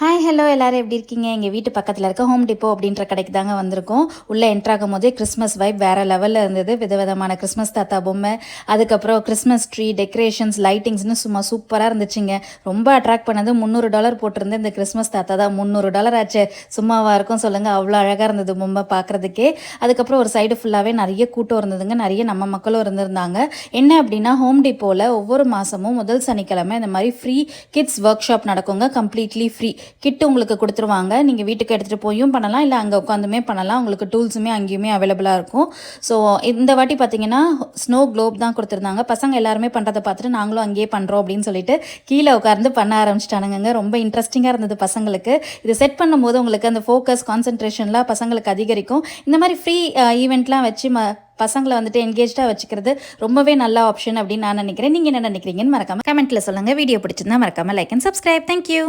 Hi hello எல்லாரும் எப்படி இருக்கீங்க? எங்கள் வீட்டு பக்கத்தில் இருக்க ஹோம் டிப்போ அப்படின்ற கடைக்கு தாங்க வந்திருக்கோம். உள்ளே என்ட்ராகும் போதே கிறிஸ்மஸ் வைப் வேறு லெவலில் இருந்தது. விதவிதமான கிறிஸ்மஸ் தாத்தா பொம்மை, அதுக்கப்புறம் கிறிஸ்மஸ் ட்ரீ டெக்கரேஷன்ஸ் லைட்டிங்ஸ்னு சும்மா சூப்பராக இருந்துச்சுங்க. ரொம்ப அட்ராக்ட் பண்ணது $300 போட்டிருந்த இந்த கிறிஸ்மஸ் தாத்தா தான். $300 ஆச்சு, சும்மாவாக இருக்கும் சொல்லுங்கள். அவ்வளோ அழகாக இருந்தது பொம்மை பார்க்குறதுக்கே. அதுக்கப்புறம் ஒரு சைடு ஃபுல்லாகவே நிறைய கூட்டம் இருந்ததுங்க. நிறைய நம்ம மக்களும் இருந்திருந்தாங்க. என்ன அப்படின்னா, ஹோம் டிப்போவில் ஒவ்வொரு மாதமும் முதல் சனிக்கிழமை இந்த மாதிரி ஃப்ரீ கிட்ஸ் ஒர்க் ஷாப் நடக்குங்க. கம்ப்ளீட்லி ஃப்ரீ கிட்டு உங்களுக்கு கொடுத்துருவாங்க. நீங்கள் வீட்டுக்கு எடுத்துகிட்டு போயும் பண்ணலாம், இல்லை அங்கே உட்காந்துமே பண்ணலாம். உங்களுக்கு டூல்ஸுமே அங்கேயுமே அவைலபிளாக இருக்கும். ஸோ இந்த வாட்டி பார்த்தீங்கன்னா ஸ்னோ க்ளோப் தான் கொடுத்துருந்தாங்க. பசங்க எல்லாருமே பண்ணுறதை பார்த்துட்டு நாங்களும் அங்கேயே பண்ணுறோம் அப்படின்னு சொல்லிட்டு கீழே உட்காந்து பண்ண ஆரம்பிச்சிட்டானுங்க. ரொம்ப இன்ட்ரெஸ்டிங்காக இருந்தது பசங்களுக்கு. இதை செட் பண்ணும்போது உங்களுக்கு அந்த ஃபோக்கஸ் கான்சன்ட்ரேஷன்லாம் பசங்களுக்கு அதிகரிக்கும். இந்த மாதிரி ஃப்ரீ ஈவெண்ட்லாம் வச்சு பசங்களை வந்துட்டு என்கேஜாக வச்சுக்கிறது ரொம்பவே நல்ல ஆப்ஷன் அப்படின்னு நான் நினைக்கிறேன். நீங்கள் என்ன நினைக்கிறீங்கன்னு மறக்காமல் கமெண்ட்டில் சொல்லுங்கள். வீடியோ பிடிச்சிருந்தா மறக்காமல் லைக் அண்ட் சப்ஸ்கிரைப். தேங்க்யூ.